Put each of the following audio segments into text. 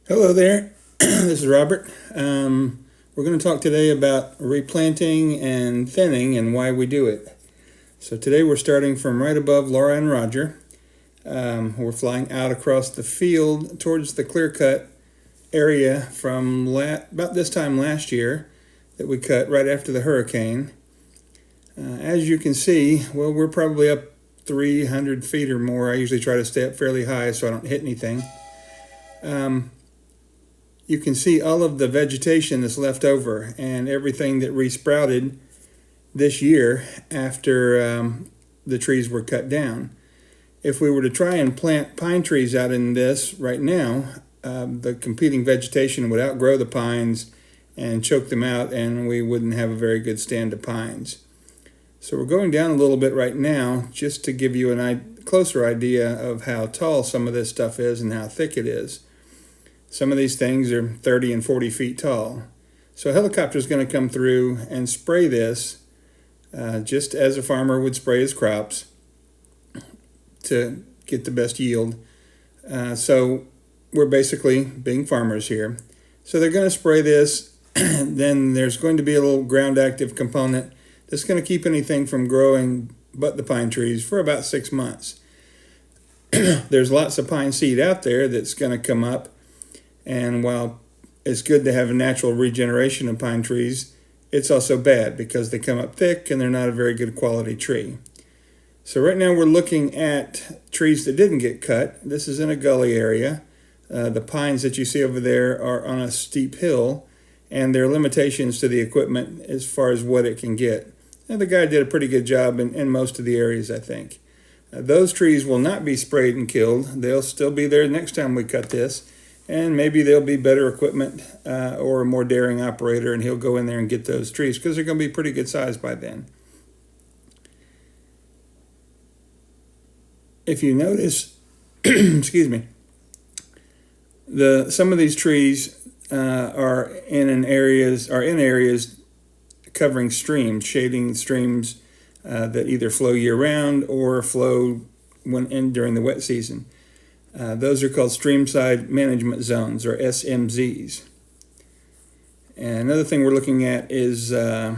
Hello there, this is Robert. We're going to talk today about replanting and thinning and why we do it. So today we're starting from right above Laura and Roger. We're flying out across the field towards the clear cut area from about this time last year that we cut right after the hurricane. As you can see, well, we're probably up 300 feet or more. I usually try to stay up fairly high so I don't hit anything. You can see all of the vegetation that's left over and everything that resprouted this year after the trees were cut down. If we were to try and plant pine trees out in this right now, the competing vegetation would outgrow the pines and choke them out, and we wouldn't have a very good stand of pines. So we're going down a little bit right now just to give you a closer idea of how tall some of this stuff is and how thick it is. Some of these things are 30 and 40 feet tall. So a helicopter is going to come through and spray this just as a farmer would spray his crops to get the best yield. So we're basically being farmers here. So they're going to spray this, then there's going to be a little ground active component that's going to keep anything from growing but the pine trees for about 6 months. There's lots of pine seed out there that's going to come up. And while it's good to have a natural regeneration of pine trees, it's also bad because they come up thick and they're not a very good quality tree. So right now we're looking at trees that didn't get cut. This is in a gully area. The pines that you see over there are on a steep hill, and there are limitations to the equipment as far as what it can get. And the guy did a pretty good job in most of the areas, I think. Those trees will not be sprayed and killed. They'll still be there next time we cut this. And maybe there'll be better equipment or a more daring operator, and he'll go in there and get those trees because they're going to be pretty good size by then. If you notice, excuse me, some of these trees are in areas covering streams, shading streams that either flow year-round or flow during the wet season. Those are called Streamside Management Zones, or SMZs. And another thing we're looking at is that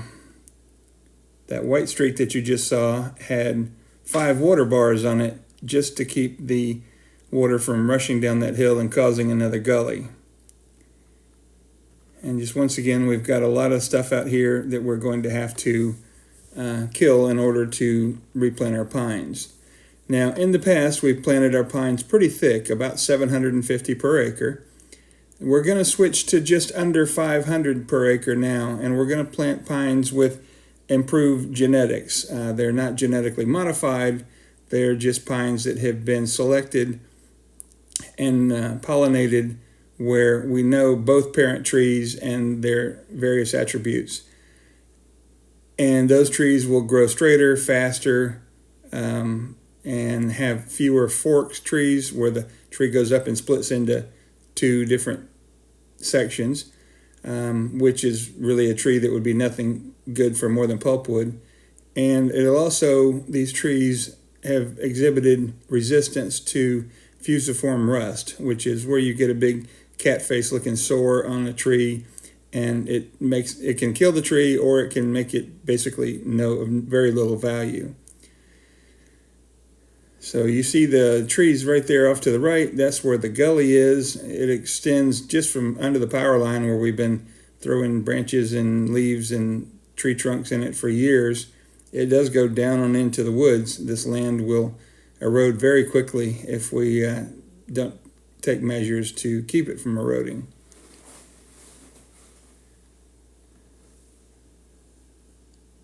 white streak that you just saw had 5 water bars on it just to keep the water from rushing down that hill and causing another gully. And just once again, we've got a lot of stuff out here that we're going to have to kill in order to replant our pines. Now, in the past, we've planted our pines pretty thick, about 750 per acre. We're going to switch to just under 500 per acre now, and we're going to plant pines with improved genetics. They're not genetically modified. They're just pines that have been selected and pollinated where we know both parent trees and their various attributes. And those trees will grow straighter, faster, and have fewer forked trees where the tree goes up and splits into 2 different sections, which is really a tree that would be nothing good for more than pulpwood. And these trees have exhibited resistance to fusiform rust, which is where you get a big cat face looking sore on a tree, and it can kill the tree, or it can make it basically very little value. So you see the trees right there off to the right. That's where the gully is. It extends just from under the power line where we've been throwing branches and leaves and tree trunks in it for years. It does go down on into the woods. This land will erode very quickly if we don't take measures to keep it from eroding.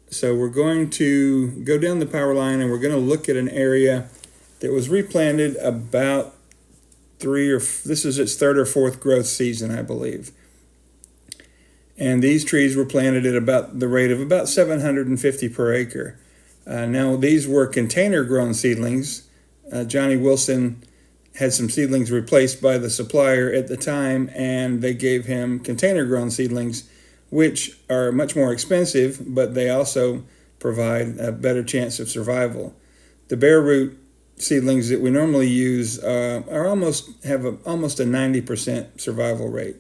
So we're going to go down the power line, and we're going to look at an area that was replanted about this is its 3rd or 4th growth season, I believe. And these trees were planted at about the rate of about 750 per acre. Now, these were container-grown seedlings. Johnny Wilson had some seedlings replaced by the supplier at the time, and they gave him container-grown seedlings, which are much more expensive, but they also provide a better chance of survival. The bare root seedlings that we normally use are almost a 90% survival rate.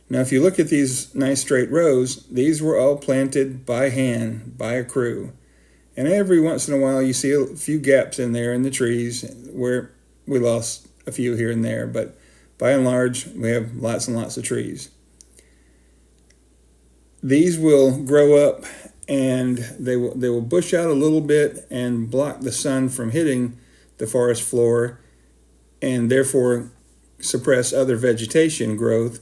Now, if you look at these nice straight rows, these were all planted by hand by a crew. And every once in a while, you see a few gaps in there in the trees where we lost a few here and there. But by and large, we have lots and lots of trees. These will grow up and they will bush out a little bit and block the sun from hitting the forest floor and therefore suppress other vegetation growth.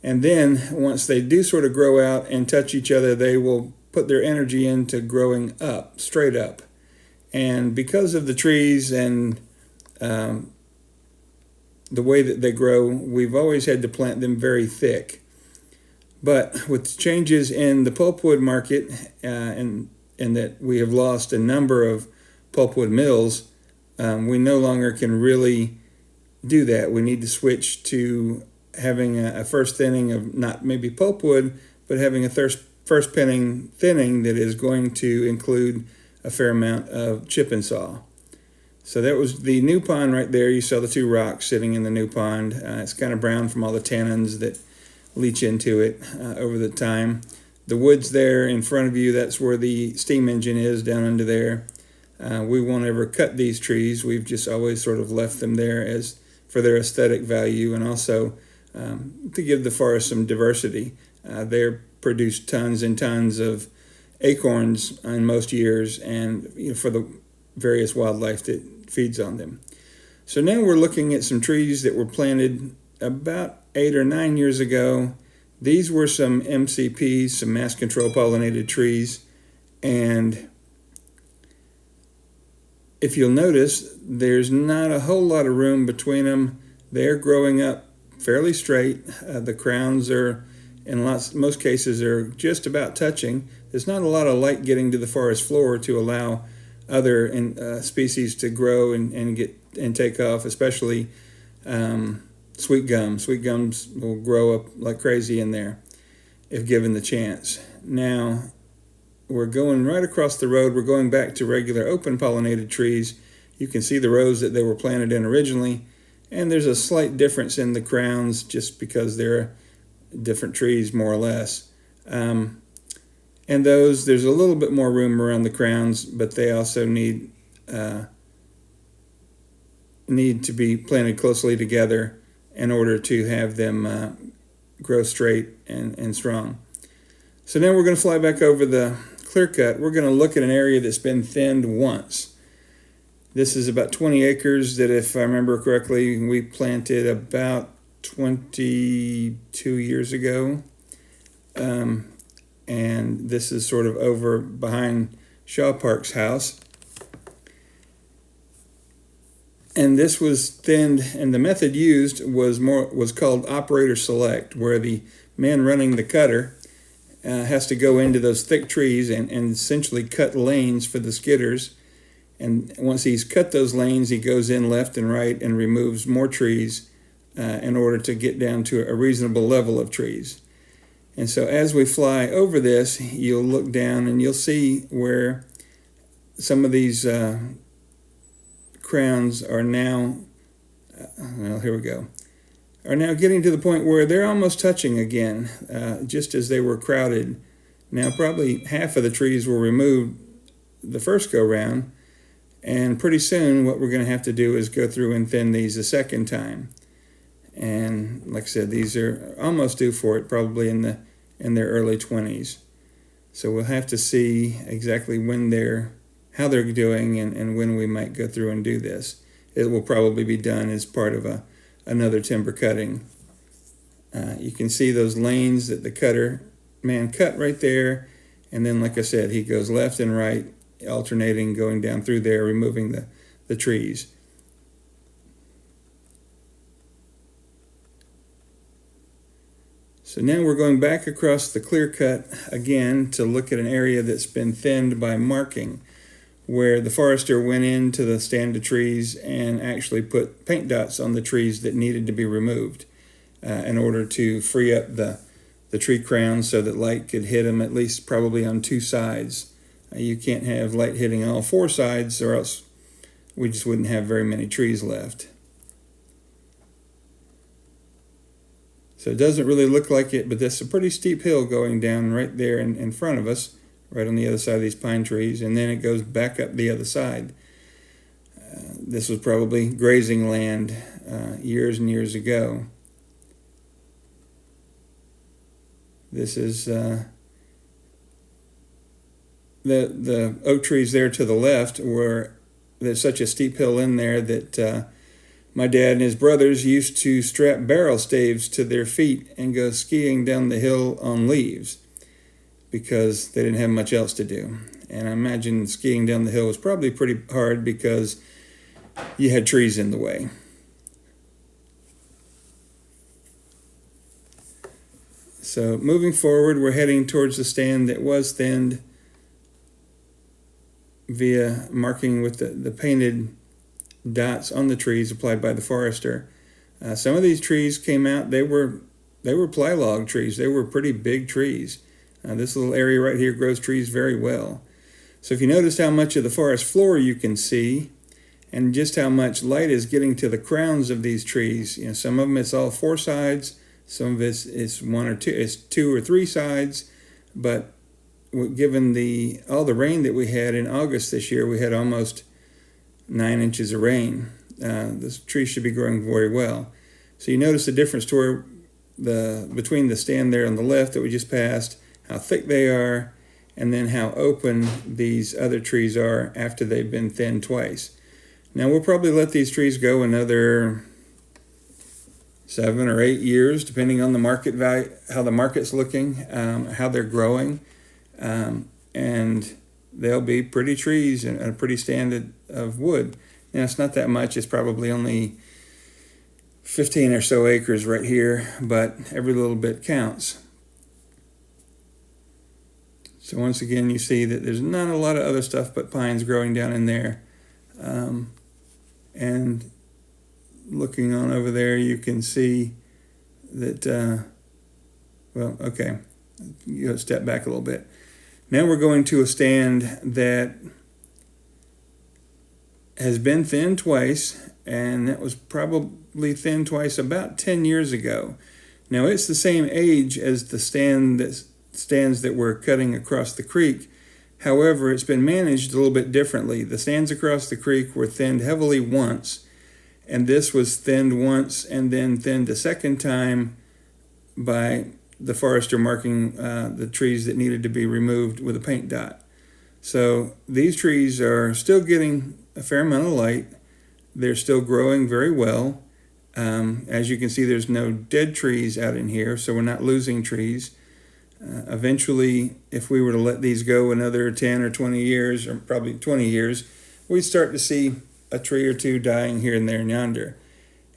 And then once they do sort of grow out and touch each other, they will put their energy into growing up, straight up. And because of the trees and the way that they grow, we've always had to plant them very thick. But with changes in the pulpwood market and that we have lost a number of pulpwood mills, we no longer can really do that. We need to switch to having a first thinning of not maybe pulpwood, but having a first thinning that is going to include a fair amount of chip and saw. So that was the new pond right there. You saw the two rocks sitting in the new pond. It's kind of brown from all the tannins that leach into it over the time. The woods there in front of you, that's where the steam engine is down under there. We won't ever cut these trees. We've just always sort of left them there as for their aesthetic value and also to give the forest some diversity. They produce tons and tons of acorns in most years and for the various wildlife that feeds on them. So now we're looking at some trees that were planted about 8 or 9 years ago. These were some MCPs, some mass control pollinated trees, and if you'll notice, there's not a whole lot of room between them. They're growing up fairly straight. The crowns are, in most cases, are just about touching. There's not a lot of light getting to the forest floor to allow other species to grow and take off, especially sweet gum. Sweet gums will grow up like crazy in there if given the chance. Now, we're going right across the road. We're going back to regular open pollinated trees. You can see the rows that they were planted in originally, and there's a slight difference in the crowns just because they're different trees more or less. And there's a little bit more room around the crowns, but they also need to be planted closely together in order to have them grow straight and strong. So now we're going to fly back over the clear cut. We're going to look at an area that's been thinned once. This is about 20 acres that, if I remember correctly, we planted about 22 years ago. And this is sort of over behind Shaw Park's house. And this was thinned, and the method used was called operator select, where the man running the cutter has to go into those thick trees and essentially cut lanes for the skidders. And once he's cut those lanes, he goes in left and right and removes more trees in order to get down to a reasonable level of trees. And so as we fly over this, you'll look down and you'll see where some of these crowns are now, here we go, are now getting to the point where they're almost touching again, just as they were crowded. Now probably half of the trees were removed the first go round, and pretty soon what we're going to have to do is go through and thin these a second time. And like I said, these are almost due for it, probably in their early 20s. So we'll have to see exactly how they're doing and when we might go through and do this. It will probably be done as part of another timber cutting. You can see those lanes that the cutter man cut right there. And then, like I said, he goes left and right, alternating, going down through there, removing the trees. So now we're going back across the clear cut again to look at an area that's been thinned by marking, where the forester went into the stand of trees and actually put paint dots on the trees that needed to be removed in order to free up the tree crowns so that light could hit them at least probably on two sides. You can't have light hitting all four sides or else we just wouldn't have very many trees left. So it doesn't really look like it, but there's a pretty steep hill going down right there in front of us, right on the other side of these pine trees, and then it goes back up the other side. This was probably grazing land years and years ago. This is the oak trees there to the left, where there's such a steep hill in there that my dad and his brothers used to strap barrel staves to their feet and go skiing down the hill on leaves because they didn't have much else to do. And I imagine skiing down the hill was probably pretty hard because you had trees in the way. So moving forward, we're heading towards the stand that was thinned via marking with the painted dots on the trees applied by the forester. Some of these trees came out, they were ply log trees. They were pretty big trees. This little area right here grows trees very well. So if you notice how much of the forest floor you can see and just how much light is getting to the crowns of these trees, some of them it's all four sides, some of it's one or two, it's two or three sides, but given all the rain that we had in August this year, we had almost 9 inches of rain. This tree should be growing very well. So you notice the difference between the stand there on the left that we just passed, how thick they are, and then how open these other trees are after they've been thinned twice. Now we'll probably let these trees go another 7 or 8 years, depending on the market value, how the market's looking, how they're growing, and they'll be pretty trees and a pretty stand of wood. Now it's not that much; it's probably only 15 or so acres right here, but every little bit counts. So once again, you see that there's not a lot of other stuff but pines growing down in there, and looking on over there, you can see that, well, okay, you gotta step back a little bit. Now we're going to a stand that has been thinned twice, and that was probably thinned twice about 10 years ago. Now it's the same age as the stands that we're cutting across the creek. However, it's been managed a little bit differently. The stands across the creek were thinned heavily once, and this was thinned once and then thinned a second time by the forester marking the trees that needed to be removed with a paint dot. So these trees are still getting a fair amount of light. They're still growing very well. As you can see, there's no dead trees out in here, so we're not losing trees. Eventually, if we were to let these go another 10 or 20 years, or probably 20 years, we'd start to see a tree or two dying here and there and yonder.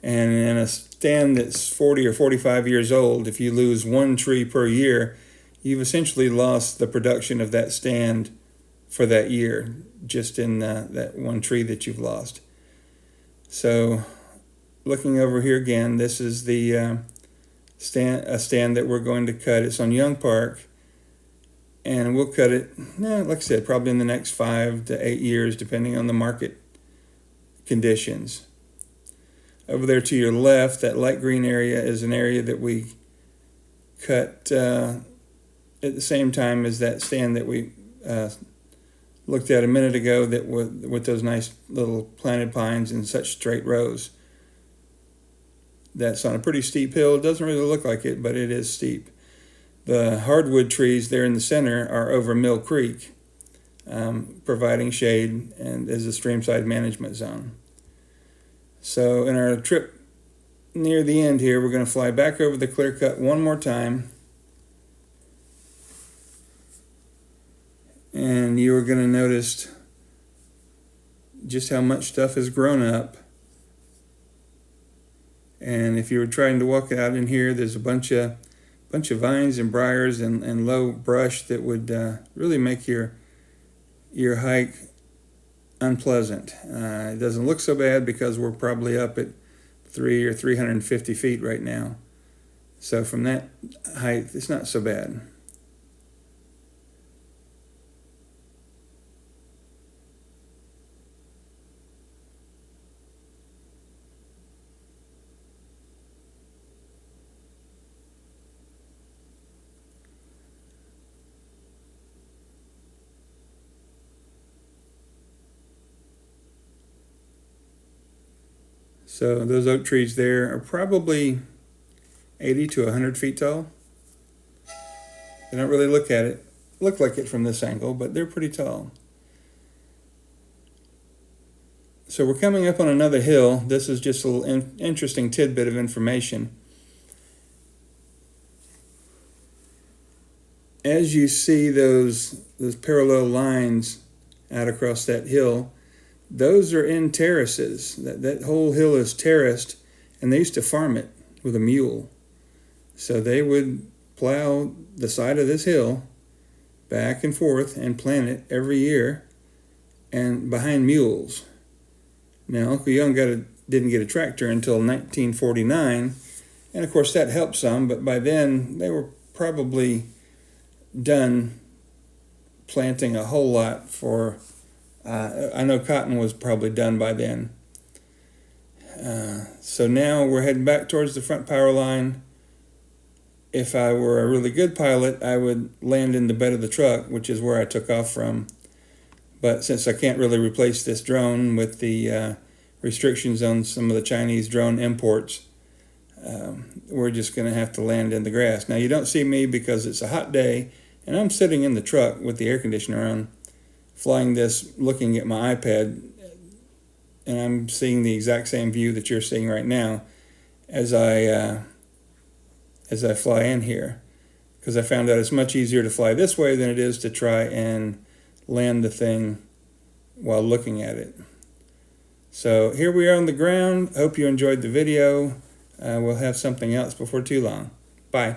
And in a stand that's 40 or 45 years old, if you lose one tree per year, you've essentially lost the production of that stand for that year, just in that one tree that you've lost. So looking over here again, this is the stand that we're going to cut. It's on Young Park, and we'll cut it, like I said, probably in the next 5 to 8 years, depending on the market conditions. Over there to your left, that light green area is an area that we cut at the same time as that stand that we looked at a minute ago, that with those nice little planted pines in such straight rows. That's on a pretty steep hill. It doesn't really look like it, but it is steep. The hardwood trees there in the center are over Mill Creek, providing shade and as a streamside management zone. So in our trip near the end here, we're going to fly back over the clear cut one more time. And you are going to notice just how much stuff has grown up. And if you were trying to walk out in here, there's a bunch of vines and briars and low brush that would really make your hike unpleasant. It doesn't look so bad because we're probably up at 350 feet right now. So from that height, it's not so bad. So those oak trees there are probably 80 to 100 feet tall. They don't really look like it from this angle, but they're pretty tall. So we're coming up on another hill. This is just a little interesting tidbit of information. As you see those parallel lines out across that hill, those are in terraces. That whole hill is terraced, and they used to farm it with a mule. So they would plow the side of this hill back and forth and plant it every year, and behind mules. Now, Uncle Young didn't get a tractor until 1949, and of course that helped some, but by then they were probably done planting a whole lot for, I know cotton was probably done by then. So now we're heading back towards the front power line. If I were a really good pilot, I would land in the bed of the truck, which is where I took off from. But since I can't really replace this drone with the restrictions on some of the Chinese drone imports, we're just going to have to land in the grass. Now, you don't see me because it's a hot day, and I'm sitting in the truck with the air conditioner on, flying this, looking at my iPad, and I'm seeing the exact same view that you're seeing right now as I fly in here, because I found out it's much easier to fly this way than it is to try and land the thing while looking at it. So here we are on the ground. Hope you enjoyed the video. We'll have something else before too long. Bye.